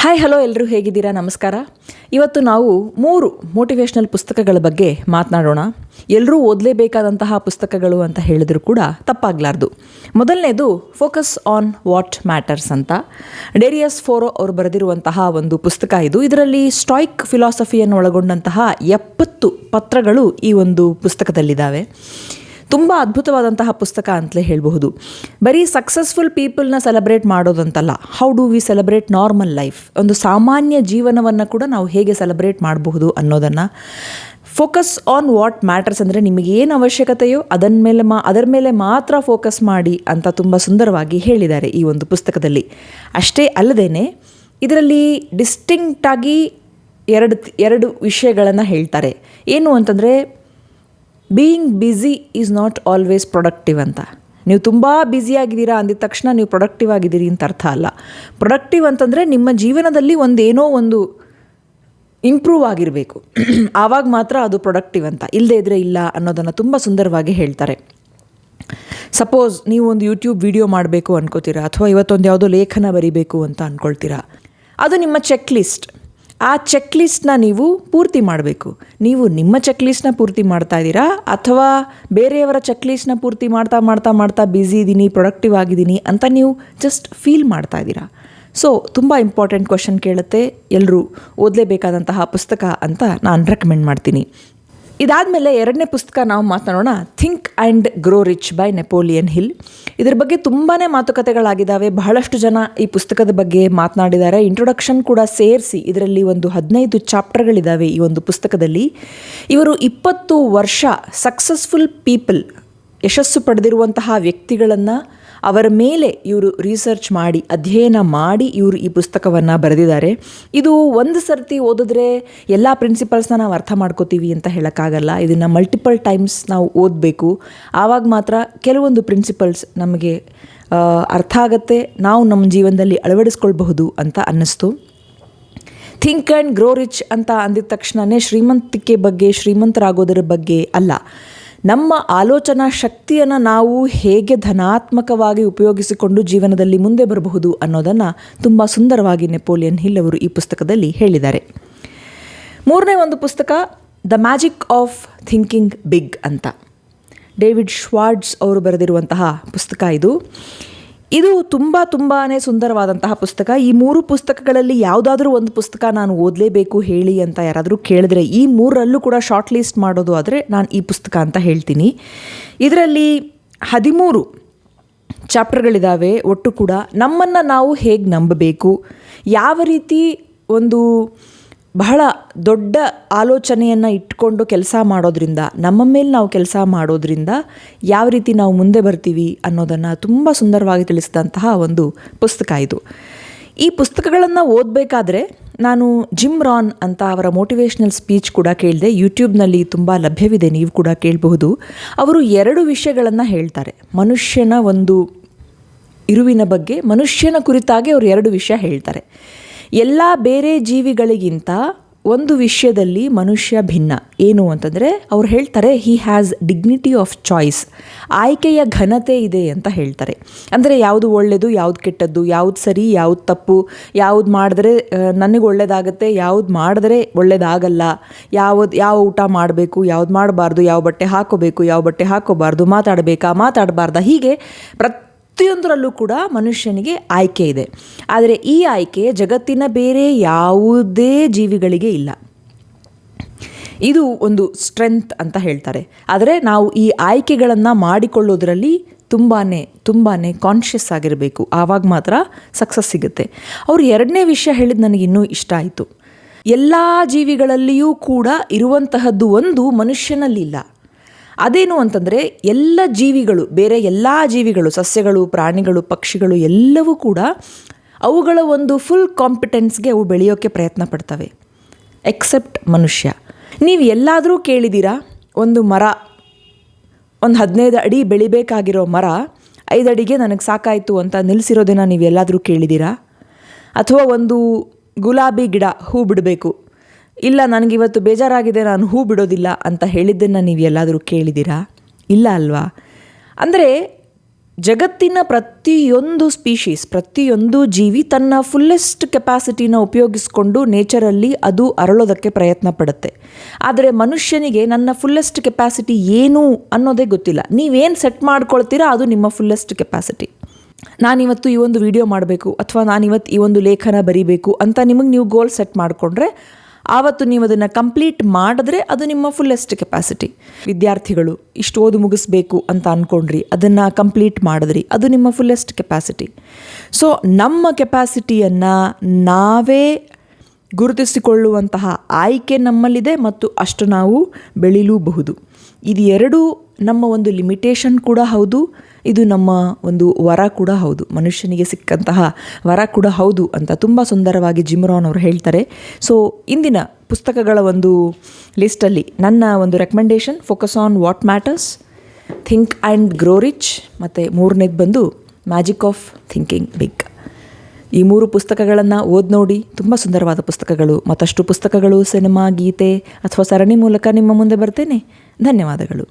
Hi hello ಎಲ್ಲರೂ ಹೇಗಿದ್ದೀರಾ? ನಮಸ್ಕಾರ. ಇವತ್ತು ನಾವು 3 ಮೋಟಿವೇಶ್ನಲ್ ಪುಸ್ತಕಗಳ ಬಗ್ಗೆ ಮಾತನಾಡೋಣ. ಎಲ್ಲರೂ ಓದಲೇಬೇಕಾದಂತಹ ಪುಸ್ತಕಗಳು ಅಂತ ಹೇಳಿದರೂ ಕೂಡ ತಪ್ಪಾಗಲಾರ್ದು. ಮೊದಲನೇದು ಫೋಕಸ್ ಆನ್ ವಾಟ್ ಮ್ಯಾಟರ್ಸ್ ಅಂತ ಡೇರಿಯಸ್ ಫೋರೋ ಅವರು ಬರೆದಿರುವಂತಹ ಒಂದು ಪುಸ್ತಕ ಇದು. ಇದರಲ್ಲಿ ಸ್ಟಾಯಿಕ್ ಫಿಲಾಸಫಿಯನ್ನು ಒಳಗೊಂಡಂತಹ 70 ಪತ್ರಗಳು ಈ ಒಂದು ಪುಸ್ತಕದಲ್ಲಿದ್ದಾವೆ. ತುಂಬ ಅದ್ಭುತವಾದಂತಹ ಪುಸ್ತಕ ಅಂತಲೇ ಹೇಳಬಹುದು. ಬರೀ ಸಕ್ಸಸ್ಫುಲ್ ಪೀಪಲ್ನ ಸೆಲೆಬ್ರೇಟ್ ಮಾಡೋದಂತಲ್ಲ, how do we celebrate normal life, ಒಂದು ಸಾಮಾನ್ಯ ಜೀವನವನ್ನು ಕೂಡ ನಾವು ಹೇಗೆ ಸೆಲೆಬ್ರೇಟ್ ಮಾಡಬಹುದು ಅನ್ನೋದನ್ನು. ಫೋಕಸ್ ಆನ್ ವಾಟ್ ಮ್ಯಾಟರ್ಸ್ ಅಂದರೆ ನಿಮಗೇನು ಅವಶ್ಯಕತೆಯೋ ಅದರ ಮೇಲೆ ಮಾತ್ರ ಫೋಕಸ್ ಮಾಡಿ ಅಂತ ತುಂಬ ಸುಂದರವಾಗಿ ಹೇಳಿದ್ದಾರೆ ಈ ಒಂದು ಪುಸ್ತಕದಲ್ಲಿ. ಅಷ್ಟೇ ಅಲ್ಲದೇ ಇದರಲ್ಲಿ ಡಿಸ್ಟಿಂಕ್ಟಾಗಿ ಎರಡು ವಿಷಯಗಳನ್ನು ಹೇಳ್ತಾರೆ. ಏನು ಅಂತಂದರೆ, being busy is not always productive ಅಂತ. ನೀವು ತುಂಬ ಬ್ಯುಸಿಯಾಗಿದ್ದೀರಾ ಅಂದಿದ ತಕ್ಷಣ ನೀವು ಪ್ರೊಡಕ್ಟಿವ್ ಆಗಿದ್ದೀರಿ ಅಂತ ಅರ್ಥ ಅಲ್ಲ. ಪ್ರೊಡಕ್ಟಿವ್ ಅಂತಂದರೆ ನಿಮ್ಮ ಜೀವನದಲ್ಲಿ ಏನೋ ಒಂದು ಇಂಪ್ರೂವ್ ಆಗಿರಬೇಕು, ಆವಾಗ ಮಾತ್ರ ಅದು ಪ್ರೊಡಕ್ಟಿವ್ ಅಂತ. ಇಲ್ಲದೇ ಇದ್ದರೆ ಇಲ್ಲ ಅನ್ನೋದನ್ನು ತುಂಬ ಸುಂದರವಾಗಿ ಹೇಳ್ತಾರೆ. ಸಪೋಸ್ ನೀವು ಒಂದು ಯೂಟ್ಯೂಬ್ ವಿಡಿಯೋ ಮಾಡಬೇಕು ಅನ್ಕೋತೀರಾ, ಅಥವಾ ಇವತ್ತೊಂದು ಯಾವುದೋ ಲೇಖನ ಬರಿಬೇಕು ಅಂತ ಅಂದ್ಕೊಳ್ತೀರಾ. ಅದು ನಿಮ್ಮ ಚೆಕ್ ಲಿಸ್ಟ್. ಆ ಚೆಕ್ ಲಿಸ್ಟ್ನ ನೀವು ಪೂರ್ತಿ ಮಾಡಬೇಕು. ನೀವು ನಿಮ್ಮ ಚೆಕ್ ಲಿಸ್ಟ್ನ ಪೂರ್ತಿ ಮಾಡ್ತಾ ಇದ್ದೀರಾ, ಅಥವಾ ಬೇರೆಯವರ ಚೆಕ್ ಲಿಸ್ಟ್ನ ಪೂರ್ತಿ ಮಾಡ್ತಾ ಬ್ಯುಸಿ ಇದ್ದೀನಿ, ಪ್ರೊಡಕ್ಟಿವ್ ಆಗಿದ್ದೀನಿ ಅಂತ ನೀವು ಜಸ್ಟ್ ಫೀಲ್ ಮಾಡ್ತಾ ಇದ್ದೀರಾ? ಸೊ ತುಂಬ ಇಂಪಾರ್ಟೆಂಟ್ ಕ್ವೆಶನ್ ಕೇಳುತ್ತೆ. ಎಲ್ಲರೂ ಓದಲೇಬೇಕಾದಂತಹ ಪುಸ್ತಕ ಅಂತ ನಾನು ರೆಕಮೆಂಡ್ ಮಾಡ್ತೀನಿ. ಇದಾದಮೇಲೆ ಎರಡನೇ ಪುಸ್ತಕ ನಾವು ಮಾತನಾಡೋಣ, think and grow rich by Napoleon hill. ಇದ್ರ ಬಗ್ಗೆ ತುಂಬಾ ಮಾತುಕತೆಗಳಾಗಿದ್ದಾವೆ. ಬಹಳಷ್ಟು ಜನ ಈ ಪುಸ್ತಕದ ಬಗ್ಗೆ ಮಾತನಾಡಿದ್ದಾರೆ. ಇಂಟ್ರೊಡಕ್ಷನ್ ಕೂಡ ಸೇರಿಸಿ ಇದರಲ್ಲಿ ಒಂದು 15 ಚಾಪ್ಟರ್ಗಳಿದ್ದಾವೆ ಈ ಒಂದು ಪುಸ್ತಕದಲ್ಲಿ. ಇವರು 20 ವರ್ಷ ಸಕ್ಸಸ್ಫುಲ್ ಪೀಪಲ್, ಯಶಸ್ಸು ಪಡೆದಿರುವಂತಹ ವ್ಯಕ್ತಿಗಳನ್ನು ಅವರ ಮೇಲೆ ಇವರು ರಿಸರ್ಚ್ ಮಾಡಿ ಅಧ್ಯಯನ ಮಾಡಿ ಇವರು ಈ ಪುಸ್ತಕವನ್ನು ಬರೆದಿದ್ದಾರೆ. ಇದು ಒಂದು ಸರ್ತಿ ಓದಿದ್ರೆ ಎಲ್ಲ ಪ್ರಿನ್ಸಿಪಲ್ಸ್ನ ನಾವು ಅರ್ಥ ಮಾಡ್ಕೋತೀವಿ ಅಂತ ಹೇಳೋಕ್ಕಾಗಲ್ಲ. ಇದನ್ನು ಮಲ್ಟಿಪಲ್ ಟೈಮ್ಸ್ ನಾವು ಓದಬೇಕು. ಆವಾಗ ಮಾತ್ರ ಕೆಲವೊಂದು ಪ್ರಿನ್ಸಿಪಲ್ಸ್ ನಮಗೆ ಅರ್ಥ ಆಗುತ್ತೆ, ನಾವು ನಮ್ಮ ಜೀವನದಲ್ಲಿ ಅಳವಡಿಸ್ಕೊಳ್ಬಹುದು ಅಂತ ಅನ್ನಿಸ್ತು. ಥಿಂಕ್ ಆ್ಯಂಡ್ ಗ್ರೋ ರಿಚ್ ಅಂತ ಅಂದಿದ ತಕ್ಷಣವೇ ಶ್ರೀಮಂತಿಕೆ ಬಗ್ಗೆ, ಶ್ರೀಮಂತರಾಗೋದರ ಬಗ್ಗೆ ಅಲ್ಲ, ನಮ್ಮ ಆಲೋಚನಾ ಶಕ್ತಿಯನ್ನು ನಾವು ಹೇಗೆ ಧನಾತ್ಮಕವಾಗಿ ಉಪಯೋಗಿಸಿಕೊಂಡು ಜೀವನದಲ್ಲಿ ಮುಂದೆ ಬರಬಹುದು ಅನ್ನೋದನ್ನು ತುಂಬ ಸುಂದರವಾಗಿ ನೆಪೋಲಿಯನ್ ಹಿಲ್ ಅವರು ಈ ಪುಸ್ತಕದಲ್ಲಿ ಹೇಳಿದ್ದಾರೆ. ಮೂರನೇ ಒಂದು ಪುಸ್ತಕ the magic of thinking big ಅಂತ ಡೇವಿಡ್ ಶ್ವಾರ್ಟ್ಜ್ ಅವರು ಬರೆದಿರುವಂತಹ ಪುಸ್ತಕ ಇದು ತುಂಬಾ ಸುಂದರವಾದಂತಹ ಪುಸ್ತಕ. ಈ 3 ಪುಸ್ತಕಗಳಲ್ಲಿ ಯಾವುದಾದ್ರೂ ಒಂದು ಪುಸ್ತಕ ನಾನು ಓದಲೇಬೇಕು ಹೇಳಿ ಅಂತ ಯಾರಾದರೂ ಕೇಳಿದ್ರೆ, ಈ 3ರಲ್ಲೂ ಕೂಡ ಶಾರ್ಟ್ ಲಿಸ್ಟ್ ಮಾಡೋದು ಆದರೆ ನಾನು ಈ ಪುಸ್ತಕ ಅಂತ ಹೇಳ್ತೀನಿ. ಇದರಲ್ಲಿ 13 ಚಾಪ್ಟರ್ಗಳಿದ್ದಾವೆ. ಒಟ್ಟು ಕೂಡ ನಮ್ಮನ್ನು ನಾವು ಹೇಗೆ ನಂಬಬೇಕು, ಯಾವ ರೀತಿ ಒಂದು ಬಹಳ ದೊಡ್ಡ ಆಲೋಚನೆಯನ್ನು ಇಟ್ಕೊಂಡು ಕೆಲಸ ಮಾಡೋದ್ರಿಂದ, ನಮ್ಮ ಮೇಲೆ ನಾವು ಕೆಲಸ ಮಾಡೋದ್ರಿಂದ ಯಾವ ರೀತಿ ನಾವು ಮುಂದೆ ಬರ್ತೀವಿ ಅನ್ನೋದನ್ನು ತುಂಬ ಸುಂದರವಾಗಿ ತಿಳಿಸಿದಂತಹ ಒಂದು ಪುಸ್ತಕ ಇದು. ಈ ಪುಸ್ತಕಗಳನ್ನು ಓದಬೇಕಾದ್ರೆ ನಾನು ಜಿಮ್ ರಾನ್ ಅಂತ ಅವರ ಮೋಟಿವೇಶ್ನಲ್ ಸ್ಪೀಚ್ ಕೂಡ ಕೇಳಿದೆ. ಯೂಟ್ಯೂಬ್ನಲ್ಲಿ ತುಂಬ ಲಭ್ಯವಿದೆ, ನೀವು ಕೂಡ ಕೇಳಬಹುದು. ಅವರು 2 ವಿಷಯಗಳನ್ನು ಹೇಳ್ತಾರೆ ಮನುಷ್ಯನ ಒಂದು ಇರುವಿನ ಬಗ್ಗೆ. ಮನುಷ್ಯನ ಕುರಿತಾಗಿ ಅವರು 2 ವಿಷಯ ಹೇಳ್ತಾರೆ. ಎಲ್ಲ ಬೇರೆ ಜೀವಿಗಳಿಗಿಂತ ಒಂದು ವಿಷಯದಲ್ಲಿ ಮನುಷ್ಯ ಭಿನ್ನ. ಏನು ಅಂತಂದರೆ ಅವ್ರು ಹೇಳ್ತಾರೆ, he has dignity of choice, ಆಯ್ಕೆಯ ಘನತೆ ಇದೆ ಅಂತ ಹೇಳ್ತಾರೆ. ಅಂದರೆ ಯಾವುದು ಒಳ್ಳೆಯದು, ಯಾವುದು ಕೆಟ್ಟದ್ದು, ಯಾವುದು ಸರಿ, ಯಾವುದು ತಪ್ಪು, ಯಾವುದು ಮಾಡಿದ್ರೆ ನನಗೆ ಒಳ್ಳೆಯದಾಗುತ್ತೆ, ಯಾವುದು ಮಾಡಿದ್ರೆ ಒಳ್ಳೆಯದಾಗಲ್ಲ, ಯಾವ ಊಟ ಮಾಡಬೇಕು, ಯಾವುದು ಮಾಡಬಾರ್ದು, ಯಾವ ಬಟ್ಟೆ ಹಾಕೋಬೇಕು, ಯಾವ ಬಟ್ಟೆ ಹಾಕೋಬಾರ್ದು, ಮಾತಾಡಬಾರ್ದಾ, ಹೀಗೆ ಪ್ರತಿಯೊಂದರಲ್ಲೂ ಕೂಡ ಮನುಷ್ಯನಿಗೆ ಆಯ್ಕೆ ಇದೆ. ಆದರೆ ಈ ಆಯ್ಕೆ ಜಗತ್ತಿನ ಬೇರೆ ಯಾವುದೇ ಜೀವಿಗಳಿಗೆ ಇಲ್ಲ. ಇದು ಒಂದು ಸ್ಟ್ರೆಂತ್ ಅಂತ ಹೇಳ್ತಾರೆ. ಆದರೆ ನಾವು ಈ ಆಯ್ಕೆಗಳನ್ನು ಮಾಡಿಕೊಳ್ಳೋದ್ರಲ್ಲಿ ತುಂಬಾ ಕಾನ್ಷಿಯಸ್ ಆಗಿರಬೇಕು, ಆವಾಗ ಮಾತ್ರ ಸಕ್ಸಸ್ ಸಿಗುತ್ತೆ. ಅವರು 2ನೇ ವಿಷಯ ಹೇಳಿದ್ದು ನನಗೆ ಇನ್ನೂ ಇಷ್ಟ ಆಯಿತು. ಎಲ್ಲ ಜೀವಿಗಳಲ್ಲಿಯೂ ಕೂಡ ಇರುವಂತಹದ್ದು ಒಂದು ಮನುಷ್ಯನಲ್ಲಿಲ್ಲ. ಅದೇನು ಅಂತಂದರೆ, ಎಲ್ಲ ಜೀವಿಗಳು, ಬೇರೆ ಎಲ್ಲ ಜೀವಿಗಳು, ಸಸ್ಯಗಳು, ಪ್ರಾಣಿಗಳು, ಪಕ್ಷಿಗಳು ಎಲ್ಲವೂ ಕೂಡ ಅವುಗಳ ಒಂದು ಫುಲ್ ಕಾಂಪಿಟೆನ್ಸ್ಗೆ ಅವು ಬೆಳೆಯೋಕ್ಕೆ ಪ್ರಯತ್ನ ಪಡ್ತವೆ, ಎಕ್ಸೆಪ್ಟ್ ಮನುಷ್ಯ. ನೀವು ಎಲ್ಲಾದರೂ ಕೇಳಿದ್ದೀರಾ, ಒಂದು ಮರ ಒಂದು 15 ಅಡಿ ಬೆಳಿಬೇಕಾಗಿರೋ ಮರ 5 ಅಡಿಗೆ ನನಗೆ ಸಾಕಾಯಿತು ಅಂತ ನಿಲ್ಲಿಸಿರೋದನ್ನು ನೀವು ಎಲ್ಲಾದರೂ ಕೇಳಿದ್ದೀರಾ? ಅಥವಾ ಒಂದು ಗುಲಾಬಿ ಗಿಡ ಹೂ ಬಿಡಬೇಕು, ಇಲ್ಲ ನನಗಿವತ್ತು ಬೇಜಾರಾಗಿದೆ, ನಾನು ಹೂ ಬಿಡೋದಿಲ್ಲ ಅಂತ ಹೇಳಿದ್ದನ್ನು ನೀವು ಎಲ್ಲಾದರೂ ಕೇಳಿದ್ದೀರಾ? ಇಲ್ಲ ಅಲ್ವಾ? ಅಂದರೆ ಜಗತ್ತಿನ ಪ್ರತಿಯೊಂದು ಸ್ಪೀಷೀಸ್, ಪ್ರತಿಯೊಂದು ಜೀವಿ ತನ್ನ ಫುಲ್ಲೆಸ್ಟ್ ಕೆಪಾಸಿಟಿನ ಉಪಯೋಗಿಸ್ಕೊಂಡು ನೇಚರಲ್ಲಿ ಅದು ಅರಳೋದಕ್ಕೆ ಪ್ರಯತ್ನ ಪಡುತ್ತೆ. ಆದರೆ ಮನುಷ್ಯನಿಗೆ ನನ್ನ ಫುಲ್ಲೆಸ್ಟ್ ಕೆಪಾಸಿಟಿ ಏನು ಅನ್ನೋದೇ ಗೊತ್ತಿಲ್ಲ. ನೀವೇನು ಸೆಟ್ ಮಾಡ್ಕೊಳ್ತೀರಾ ಅದು ನಿಮ್ಮ ಫುಲ್ಲೆಸ್ಟ್ ಕೆಪಾಸಿಟಿ. ನಾನಿವತ್ತು ಈ ಒಂದು ವಿಡಿಯೋ ಮಾಡಬೇಕು ಅಥವಾ ನಾನಿವತ್ತು ಈ ಒಂದು ಲೇಖನ ಬರೀಬೇಕು ಅಂತ ನಿಮಗೆ ನೀವು ಗೋಲ್ ಸೆಟ್ ಮಾಡಿಕೊಂಡ್ರೆ ಆವತ್ತು ನೀವು ಅದನ್ನು ಕಂಪ್ಲೀಟ್ ಮಾಡಿದ್ರೆ ಅದು ನಿಮ್ಮ ಫುಲ್ಲೆಸ್ಟ್ ಕೆಪಾಸಿಟಿ. ವಿದ್ಯಾರ್ಥಿಗಳು ಇಷ್ಟು ಓದು ಮುಗಿಸ್ಬೇಕು ಅಂತ ಅಂದ್ಕೊಂಡ್ರಿ, ಅದನ್ನು ಕಂಪ್ಲೀಟ್ ಮಾಡಿದ್ರಿ, ಅದು ನಿಮ್ಮ ಫುಲ್ಲೆಸ್ಟ್ ಕೆಪಾಸಿಟಿ. ಸೊ ನಮ್ಮ ಕೆಪಾಸಿಟಿಯನ್ನು ನಾವೇ ಗುರುತಿಸಿಕೊಳ್ಳುವಂತಹ ಆಯ್ಕೆ ನಮ್ಮಲ್ಲಿದೆ ಮತ್ತು ಅಷ್ಟು ನಾವು ಬೆಳೀಲೂಬಹುದು. ಇದು ಎರಡೂ ನಮ್ಮ ಒಂದು ಲಿಮಿಟೇಷನ್ ಕೂಡ ಹೌದು, ಇದು ನಮ್ಮ ಒಂದು ವರ ಕೂಡ ಹೌದು, ಮನುಷ್ಯನಿಗೆ ಸಿಕ್ಕಂತಹ ವರ ಕೂಡ ಹೌದು ಅಂತ ತುಂಬ ಸುಂದರವಾಗಿ ಜಿಮ್ ರಾನ್ ಅವರು ಹೇಳ್ತಾರೆ. ಸೊ ಇಂದಿನ ಪುಸ್ತಕಗಳ ಒಂದು ಲಿಸ್ಟಲ್ಲಿ ನನ್ನ ಒಂದು recommendation focus on what matters, think and grow rich, ಮತ್ತು ಮೂರನೇದು ಬಂದು ಮ್ಯಾಜಿಕ್ ಆಫ್ ಥಿಂಕಿಂಗ್ ಬಿಗ್. ಈ 3 ಪುಸ್ತಕಗಳನ್ನು ಓದಿ ನೋಡಿ. ತುಂಬ ಸುಂದರವಾದ ಪುಸ್ತಕಗಳು. ಮತ್ತಷ್ಟು ಪುಸ್ತಕಗಳು, ಸಿನಿಮಾ, ಗೀತೆ ಅಥವಾ ಸರಣಿ ಮೂಲಕ ನಿಮ್ಮ ಮುಂದೆ ಬರ್ತೇನೆ. ಧನ್ಯವಾದಗಳು.